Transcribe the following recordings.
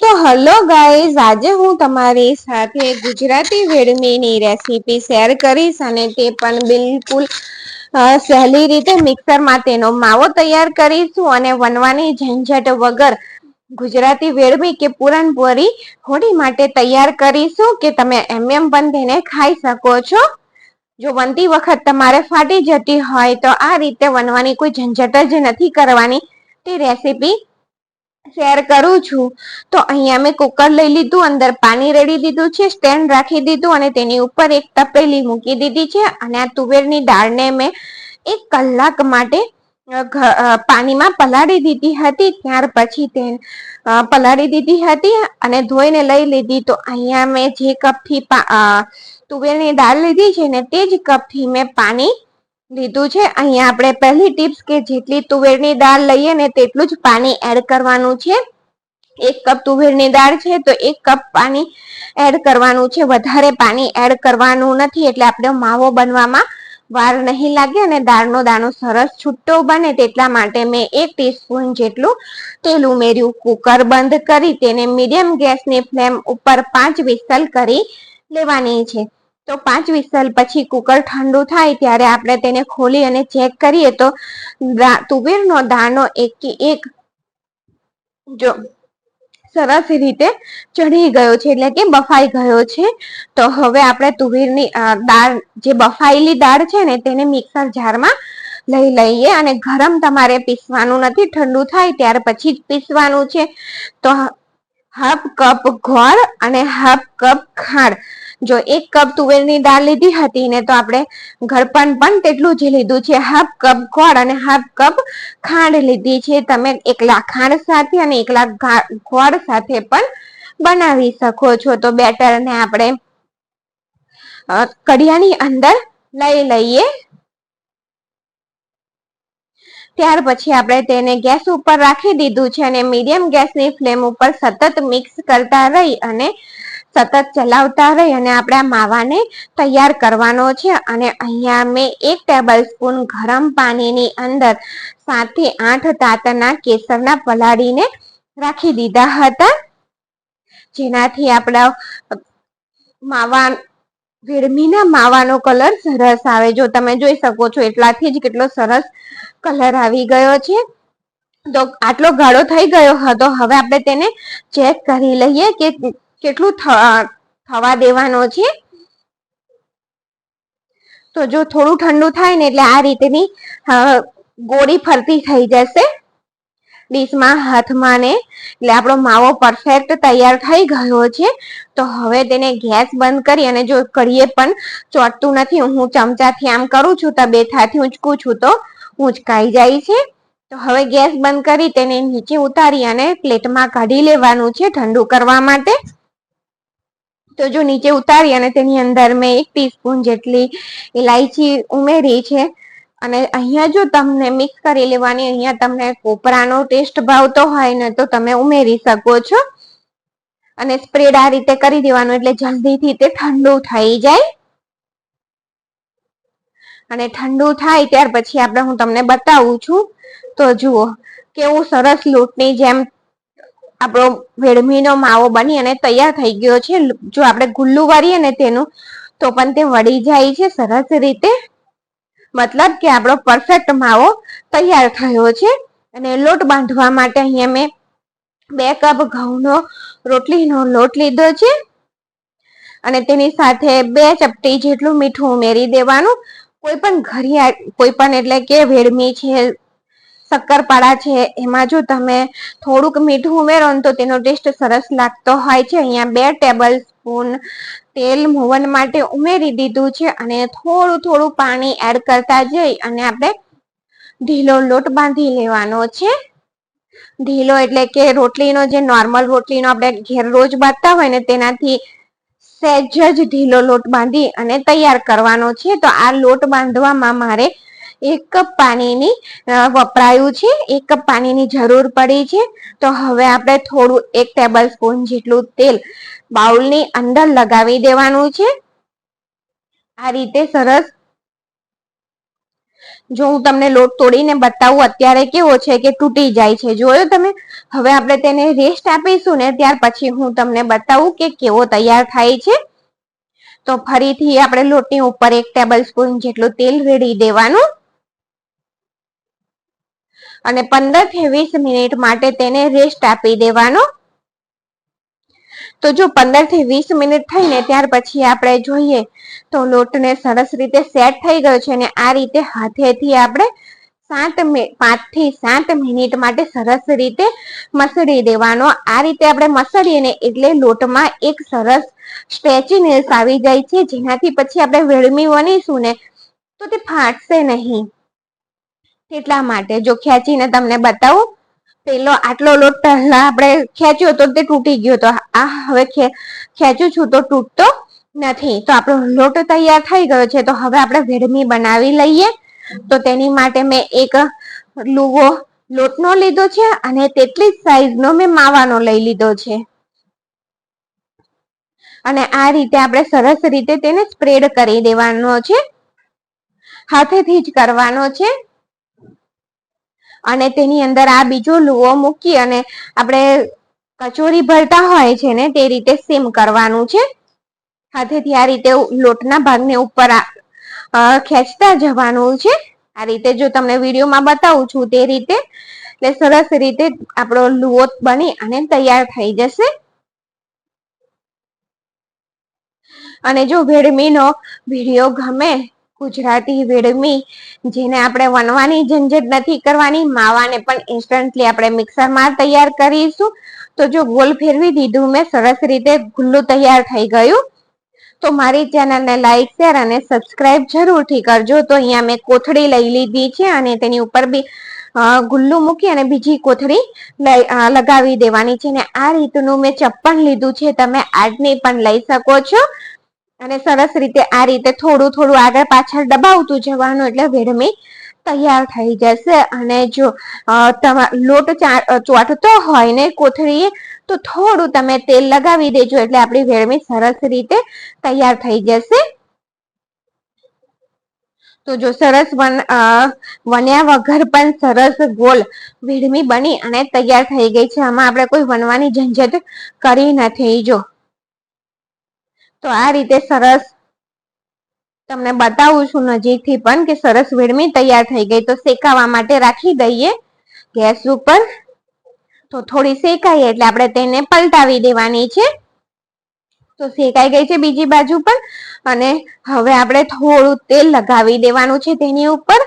તો hello guys, આજે હું તમારી સાથે ગુજરાતી વેડમીની રેસીપી શેર કરીશ અને તે પણ બિલકુલ સહેલી રીતે મિક્સરમાં તેનો માવો તૈયાર કરીશું અને વનવાની ઝંઝટ વગર ગુજરાતી વેડમી કે પૂરણપોળી હોળી માટે તૈયાર કરીશું કે તમે એમ પણ તેને ખાઈ શકો છો। જો બનતી વખત તમારે ફાટી જતી હોય તો આ રીતે વનવાની કોઈ ઝંઝટ જ નથી કરવાની, તે રેસીપી શેર કરું છું। તો અહીંયા મેં કુકર લઈ લીધું, અંદર પાણી રેડી દીધું છે, સ્ટેન્ડ રાખી દીધું અને તેની ઉપર એક તપેલી મૂકી દીધી છે અને આ તુવેરની દાળને મેં 1 કલાક માટે પાણીમાં પલાળી દીધી હતી। ત્યાર પછી તે પલાળી દીધી હતી અને ધોઈને લઈ લીધી। તો અહીંયા મેં જે કપથી તુવેરની દાળ લીધી છે ને તે જ કપથી મેં પાણી લીધું છે। અહીંયા આપણે પહેલી ટીપ્સ કે જેટલી તુવેરની દાળ લઈએ ને તેટલું જ પાણી એડ કરવાનું છે। 1 કપ તુવેરની દાળ છે તો 1 કપ પાણી એડ કરવાનું છે, વધારે પાણી એડ કરવાનું નથી, એટલે આપણે માવો બનવામાં વાર નહીં લાગે અને દાળનો દાણો સરસ છૂટો બને। તેટલા માટે મેં 1 ટીસ્પૂન જેટલું તેલ ઉમેર્યું। કુકર બંધ કરી તેને મીડિયમ ગેસની ફ્લેમ ઉપર 5 વિસલ કરી લેવાની છે। તો 5 વિસલ પછી કુકર ઠંડુ થાય ત્યારે આપણે તેને ખોલી અને ચેક કરીએ તો તુવેરનો દાણો એકથી એક જો સરસ રીતે ચડી ગયો છે, એટલે કે બફાઈ ગયો છે। તો હવે આપણે તુવેરની દાળ, જે બફાયેલી દાળ છે ને તેને મિક્સર જારમાં લઈ લઈએ અને ગરમ તમારે પીસવાનું નથી, ઠંડુ થાય ત્યાર પછી જ પીસવાનું છે। તો હાફ કપ ગોળ અને હાફ કપ ખાંડ, જો 1 કપ તુવેરની દાળ લીધી હતી ને તો આપણે ગળપણ પણ તેટલું જ લીધું છે। હાફ કપ ગોળ અને હાફ કપ ખાંડ લીધી છે। તમે એકલા ખાંડ સાથે અને એકલા ગોળ સાથે પણ બનાવી શકો છો। તો બેટરને આપણે કઢિયાની અંદર લઈ લઈએ। ત્યાર પછી આપણે તેને ગેસ ઉપર રાખી દીધું છે અને મીડિયમ ગેસની ફ્લેમ ઉપર સતત મિક્સ કરતા રહી અને સતત ચલાવતા રહી અને આપણે આ માવાને તૈયાર કરવાનો છે। અને અહીંયા મેં 1 ટેબલ સ્પૂન ગરમ પાણીની અંદર 7 થી 8 તાતના કેસરના પલાળીને રાખી દીધા હતા, જેનાથી આપણા વેડમીના માવાનો કલર સરસ આવે। જો તમે જોઈ શકો છો એટલાથી જ કેટલો સરસ કલર આવી ગયો છે। તો આટલો ગાળો થઈ ગયો હતો, હવે આપણે તેને ચેક કરી લઈએ કે કેટલું થવા દેવાનો છે। તો જો થોડું ઠંડુ થાય ને એટલે આ રીતની ગોળી ફરતી થઈ જશે ડીશમાં, હાથમાં ને, એટલે આપણો માવો પરફેક્ટ તૈયાર થઈ ગયો છે। તો હવે તેને ગેસ બંધ કરી અને જો કઢીએ પણ ચોટતું નથી, હું ચમચાથી આમ કરું છું તો 2 થાથી ઊંચકું છું તો ઊંચકાઈ જાય છે। તો હવે ગેસ બંધ કરી તેને નીચે ઉતારી અને પ્લેટમાં કાઢી લેવાનું છે ઠંડુ કરવા માટે। તો જો નીચે ઉતારી અને તેની અંદર મેં 1 ટીસ્પૂન જેટલી ઇલાયચી ઉમેરી છે અને અહીંયા જો તમને મિક્સ કરી લેવાની, અહીંયા તમને કોપરાનો ટેસ્ટ ભાવતો હોય ને તો તમે ઉમેરી શકો છો અને સ્પ્રેડ આ રીતે કરી દેવાનું, એટલે જલ્દીથી તે ઠંડુ થઈ જાય। અને ઠંડુ થાય ત્યાર પછી હું તમને બતાવું છું। તો જુઓ કેવું સરસ લોટની જેમ આપણો વેડમીનો માવો બની અને તૈયાર થઈ ગયો છે। જો આપણે ગુલ્લું વાળીએ ને તેનું તો પણ તે વળી જાય છે સરસ રીતે, મતલબ કે આપણો પરફેક્ટ માવો તૈયાર થયો છે। અને લોટ બાંધવા માટે અહીંયા મેં 2 કપ ઘઉંનો રોટલીનો લોટ લીધો છે અને તેની સાથે 2 ચપટી જેટલું મીઠું ઉમેરી દેવાનું। કોઈ પણ એટલે કે વેડમી છે, શક્કરપારા છે, એમાં જો તમે થોડુંક મીઠું ઉમેરો ને તો તેનો ટેસ્ટ સરસ લાગતો હોય છે। અહીંયા 2 ટેબલ સ્પૂન તેલ મોવન માટે ઉમેરી દીધું છે અને થોડું પાણી એડ કરતા જઈ અને આપણે ઢીલો લોટ બાંધી લેવાનો છે। ઢીલો એટલે કે રોટલીનો, જે નોર્મલ રોટલીનો આપણે ઘેર રોજ બાંધતા હોય ને તેનાથી સહેજ જ ઢીલો લોટ બાંધી અને તૈયાર કરવાનો છે। તો આ લોટ બાંધવામાં મારે 1 કપ પાણીની વપરાયું છે, 1 કપ પાણીની જરૂર પડી છે। તો હવે આપણે થોડું 1 ટેબલ સ્પૂન જેટલું તેલ બાઉલની અંદર લગાવી દેવાનું છે। આ રીતે સરસ જો હું તમને લોટ તોડીને બતાવું અત્યારે કેવો છે કે તૂટી જાય છે, જોયો તમે? હવે આપણે તેને રેસ્ટ આપીશું ને ત્યાર પછી હું તમને બતાવું કે કેવો તૈયાર થાય છે. તો ફરીથી આપણે લોટની ઉપર 1 ટેબલ સ્પૂન જેટલું તેલ રેડી દેવાનું અને 15 થી 20 મિનિટ માટે તેને રેસ્ટ આપી દેવાનો. તો જો 15 થી 20 મિનિટ થઈને ત્યાર પછી આપણે જોઈએ તો લોટને સરસ રીતે સેટ થઈ ગયો છે અને આ રીતે હાથેથી આપણે 5 થી 7 મિનિટ માટે સરસ રીતે મસળી દેવાનો. આ રીતે આપણે મસળીએ ને એટલે લોટમાં એક સરસ સ્ટ્રેચીનેસ આવી જાય છે, જેનાથી પછી આપણે વેડમી વણીશું ને તો તે ફાટશે નહીં. એટલા માટે જો ખેંચીને તમને બતાવું, પેલો આટલો લોટ પહેલા આપણે ખેંચ્યો તો તે તૂટી ગયો, તો આ હવે ખેંચું છું તો તૂટતો નથી. તો આપણો લોટ તૈયાર થઈ ગયો છે. તો હવે આપણે વેડમી બનાવી લઈએ. તો તેની માટે મેં એક લુવો લોટનો લીધો છે અને તેટલી જ સાઈઝનો મેં માવાનો લઈ લીધો છે અને આ રીતે આપણે સરસ રીતે તેને સ્પ્રેડ કરી દેવાનો છે, હાથેથી જ કરવાનો છે. અને તેની અંદર આ બીજો લુવો મૂકી અને આપણે કચોરી ભરતા હોય છે ને તે રીતે સેમ કરવાનું છે. હાથેથી આ રીતે લોટના ભાગને ઉપર ખેંચતા જવાનું છે. આ રીતે જો તમને વિડીયોમાં બતાવું છું તે રીતે, એટલે સરસ રીતે આપણો લુવો બની અને તૈયાર થઈ જશે. અને જો વેડમીનો વિડીયો ગમે, ગુજરાતી વેડમી જેને આપણે વણવાની ઝંઝટ નથી કરવાની, માવાને પણ ઇન્સ્ટન્ટલી આપણે મિક્સરમાં તૈયાર કરીશું. તો જો ગોલ ફેરવી દીધું મેં, સરસ રીતે ગુલ્લું તૈયાર થઈ ગયું. તો મારી ચેનલને લાઈક, શેર અને સબસ્ક્રાઇબ જરૂરથી કરજો. તો અહીંયા મેં કોથળી લઈ લીધી છે અને તેની ઉપર બી ગુલ્લું મૂકી અને બીજી કોથળી લગાવી દેવાની છે. ને આ રીતનું મેં ચપ્પણ લીધું છે, તમે આટની પણ લઈ શકો છો. અને સરસ રીતે આ રીતે થોડું થોડું આગળ પાછળ દબાવતું જવાનું, એટલે વેડમી તૈયાર થઈ જશે. અને જો લોટ ચોંટતો હોય ને કોથળીએ તો થોડું તમે તેલ લગાવી દેજો, એટલે આપણી વેડમી સરસ રીતે તૈયાર થઈ જશે. તો જો સરસ વણ્યા વગર પણ સરસ ગોલ વેડમી બની અને તૈયાર થઈ ગઈ છે. આમાં આપણે કોઈ વણવાની ઝંઝટ કરી નથી. જો તો આ રીતે સરસ તમને બતાવું છું નજીકથી પણ કે સરસ વેડમી તૈયાર થઈ ગઈ. તો શેકાવા માટે રાખી દઈએ ગેસ ઉપર. તો થોડી શેકાય એટલે આપણે તેને પલટાવી દેવાની છે. તો શેકાઈ ગઈ છે બીજી બાજુ પણ. અને હવે આપણે થોડું તેલ લગાવી દેવાનું છે તેની ઉપર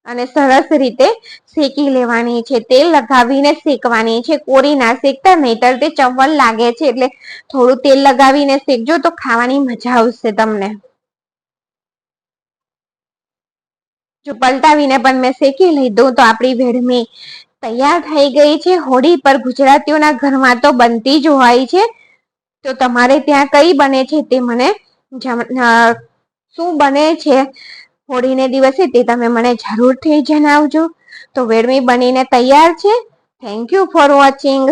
અને સરસ રીતે શેકી લેવાની છે. તેલ લગાવીને શેકવાની છે, કોરી ના શેકતા, નહીતર તે ચવલ લાગે છે. એટલે થોડું તેલ લગાવીને શેકજો તો ખાવાની મજા આવશે તમને. જો પલટાવીને પણ મેં શેકી લીધું તો આપણી વેડમી તૈયાર થઈ ગઈ છે. હોળી પર ગુજરાતીઓના ઘરમાં તો બનતી જ હોય છે. તો તમારે ત્યાં કઈ બને છે તે મને શું બને છે હોળીને દિવસે તે તમે મને જરૂરથી જણાવજો. તો વેડમી બનીને તૈયાર છે. Thank you for watching.